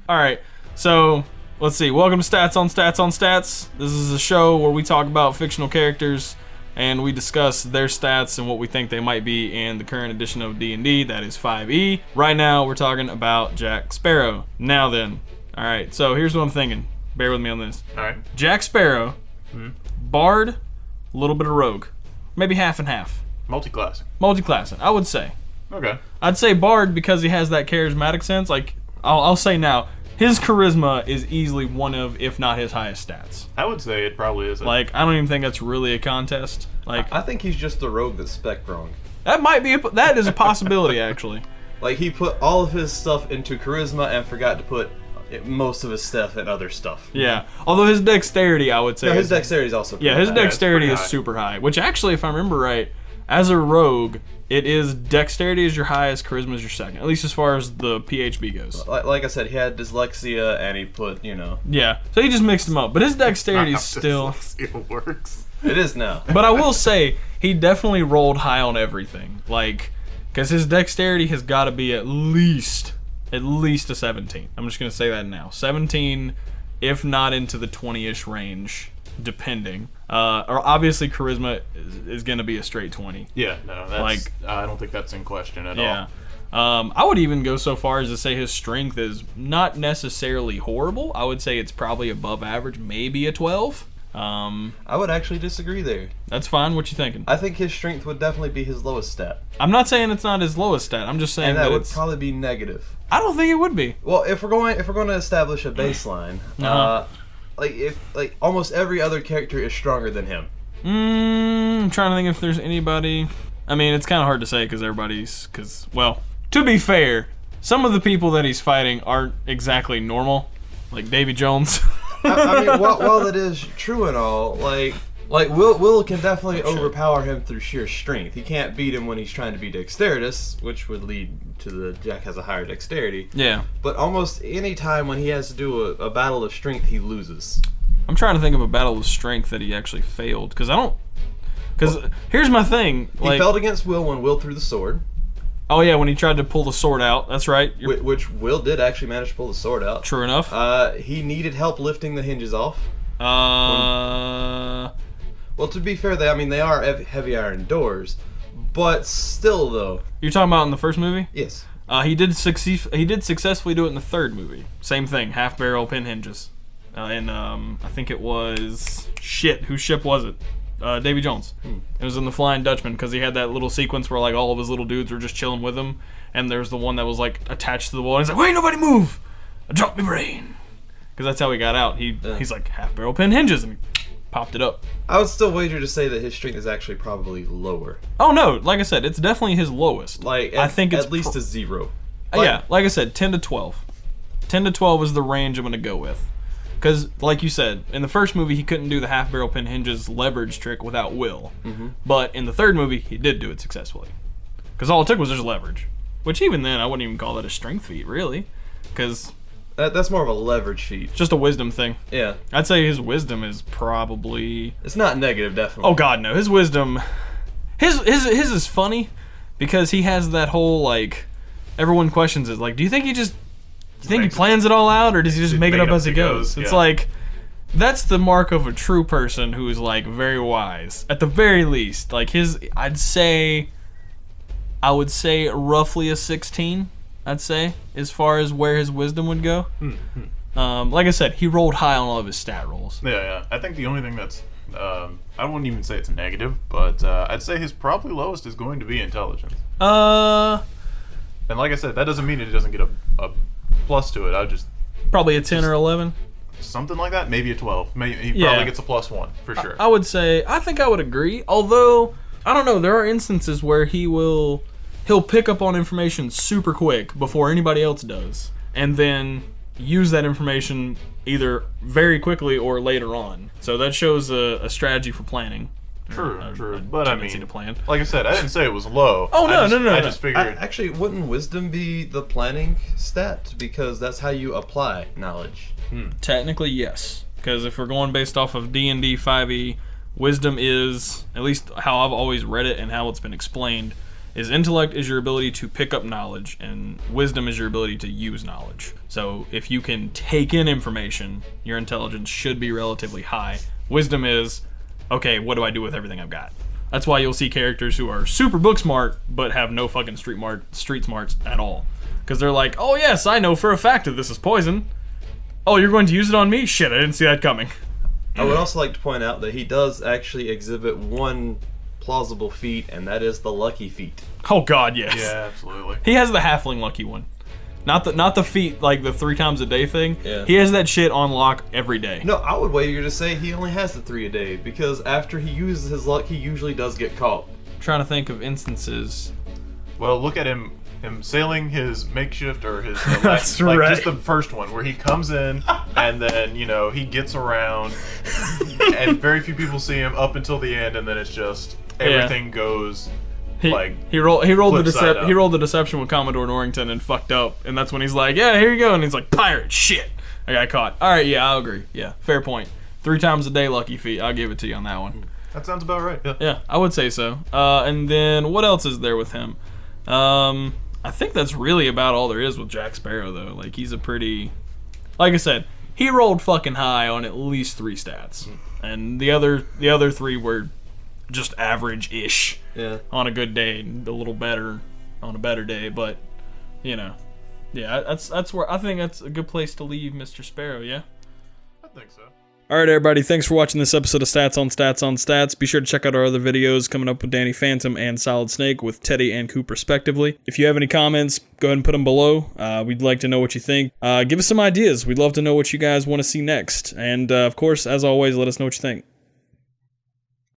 All right, so let's see. Welcome to Stats on Stats on Stats. This is a show where we talk about fictional characters and we discuss their stats and what we think they might be in the current edition of D&D. That is 5e. Right now, we're talking about Jack Sparrow. Now then, all right. So here's what I'm thinking. Bear with me on this. All right. Jack Sparrow, Bard, a little bit of Rogue, maybe half and half. Multi-classing, I would say. Okay. I'd say Bard because he has that charismatic sense. Like, I'll say now, his charisma is easily one of, if not his highest stats. I would say it probably is. Like, I don't even think that's really a contest. Like, I think he's just the rogue that's spec wrong. That is a possibility, actually. Like, he put all of his stuff into charisma and forgot to put most of his stuff in other stuff. Yeah. Although his dexterity, I would say. No, his dexterity is also pretty his high. dexterity is super high. Which actually, if I remember right, as a rogue, it is dexterity is your highest, charisma is your second. At least as far as the PHB goes. Like I said, he had dyslexia and he put, Yeah. So he just mixed them up. But his dexterity is still... Dyslexia works. It is now. But I will say, he definitely rolled high on everything. Like, because his dexterity has got to be at least a 17. I'm just going to say that now. 17, if not into the 20-ish range, depending. Or obviously, charisma is going to be a straight 20. Yeah, no, that's, I don't think that's in question at all. I would even go so far as to say his strength is not necessarily horrible. I would say it's probably above average, maybe a 12. I would actually disagree there. That's fine. What you thinking? I think his strength would definitely be his lowest stat. I'm not saying it's not his lowest stat. I'm just saying and that would it's probably be negative. I don't think it would be. Well, if we're going to establish a baseline, like almost every other character is stronger than him. I'm trying to think if there's anybody. I mean, it's kind of hard to say because well, to be fair, some of the people that he's fighting aren't exactly normal, like Davy Jones. I mean, while that is true and all, like Will can definitely overpower him through sheer strength. He can't beat him when he's trying to be dexterous, which would lead to the Jack has a higher dexterity. Yeah. But almost any time when he has to do a battle of strength, he loses. I'm trying to think of a battle of strength that he actually failed, because here's my thing. He failed against Will when Will threw the sword. Oh yeah, when he tried to pull the sword out. That's right. Which Will did actually manage to pull the sword out. True enough. He needed help lifting the hinges off. Well, to be fair, they are heavy iron doors, but still, though. You're talking about in the first movie? Yes. He did successfully do it in the third movie. Same thing, half barrel pin hinges. And I think it was whose ship was it? Davy Jones. It was in the Flying Dutchman because he had that little sequence where like all of his little dudes were just chilling with him, and there's the one that was like attached to the wall. And he's like, "Wait, nobody move! I dropped my brain." Because that's how he got out. He's like half barrel pin hinges and he popped it up. I would still wager to say that his strength is actually probably lower. Oh no, like I said, it's definitely his lowest. I think it's at least a 0. Yeah, like I said, 10 to 12. 10 to 12 is the range I'm gonna go with. Because, like you said, in the first movie, he couldn't do the half barrel pin hinges leverage trick without Will. Mm-hmm. But in the third movie, he did do it successfully. Because all it took was just leverage. Which even then, I wouldn't even call that a strength feat, really. Because that's more of a leverage feat. It's just a wisdom thing. Yeah. I'd say his wisdom is probably... It's not negative, definitely. Oh, God, no. His wisdom... His is funny because he has that whole, like... Everyone questions it. Like, do you think he plans it all out, or does he just make it up as he goes? It's like, that's the mark of a true person who is, like, very wise. At the very least. Like, I would say roughly a 16, I'd say, as far as where his wisdom would go. Like I said, he rolled high on all of his stat rolls. Yeah. I think the only thing that's, I wouldn't even say it's a negative, but I'd say his probably lowest is going to be intelligence. And like I said, that doesn't mean it doesn't get a plus to it. I just probably a 10 or 11, something like that. Maybe a 12. He probably gets a +1 for sure. I would say. I think I would agree. Although I don't know, there are instances where he'll pick up on information super quick before anybody else does, and then use that information either very quickly or later on. So that shows a strategy for planning. True. But I mean, to plan. Like I said, I didn't say it was low. Oh, no. I just figured... Actually, wouldn't wisdom be the planning stat? Because that's how you apply knowledge. Technically, yes. Because if we're going based off of D&D 5e, wisdom is, at least how I've always read it and how it's been explained, is intellect is your ability to pick up knowledge, and wisdom is your ability to use knowledge. So if you can take in information, your intelligence should be relatively high. Wisdom is, okay, what do I do with everything I've got? That's why you'll see characters who are super book smart but have no fucking street smarts at all. Because they're like, oh yes, I know for a fact that this is poison. Oh, you're going to use it on me? Shit, I didn't see that coming. I would also like to point out that he does actually exhibit one plausible feat, and that is the lucky feat. Oh god, yes. Yeah, absolutely. He has the halfling lucky one. Not the feat, like the 3 times a day thing. Yeah. He has that shit on lock every day. No, I would wager to say he only has the 3 a day, because after he uses his luck, he usually does get caught. I'm trying to think of instances. Well, look at him sailing his makeshift or his That's like right. just the first one where he comes in and then he gets around and very few people see him up until the end, and then it's just everything goes He rolled the deception with Commodore Norrington and fucked up, and that's when he's like, yeah, here you go, and he's like, pirate shit, I got caught. All right, yeah, I'll agree. Yeah, fair point. 3 times a day lucky feat. I'll give it to you on that one. That sounds about right. Yeah, I would say so. And then what else is there with him? I think that's really about all there is with Jack Sparrow, though. Like, he's a pretty, like I said, he rolled fucking high on at least 3 stats, and the other 3 were just average-ish. Yeah. On a good day, a little better on a better day, but yeah, that's where I think that's a good place to leave Mr. Sparrow. Yeah. I think so. All right, everybody. Thanks for watching this episode of Stats on Stats on Stats. Be sure to check out our other videos coming up with Danny Phantom and Solid Snake with Teddy and Coop respectively. If you have any comments, go ahead and put them below. We'd like to know what you think. Give us some ideas. We'd love to know what you guys want to see next. And of course, as always, let us know what you think.